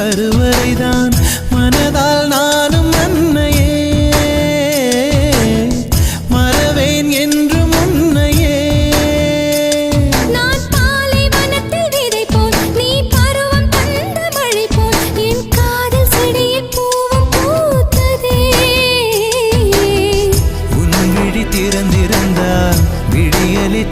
கருவறைதான் மனதால் நானும் அன்னையே மறவேன் என்று முன்னையே. நான் பாலைவனத்தில் விதை போல் நீ பருவம் தந்த மழை போல் என் காதல் செடியில் பூவும் பூத்ததே. உன் விழி திறந்திருந்தால் விழியலி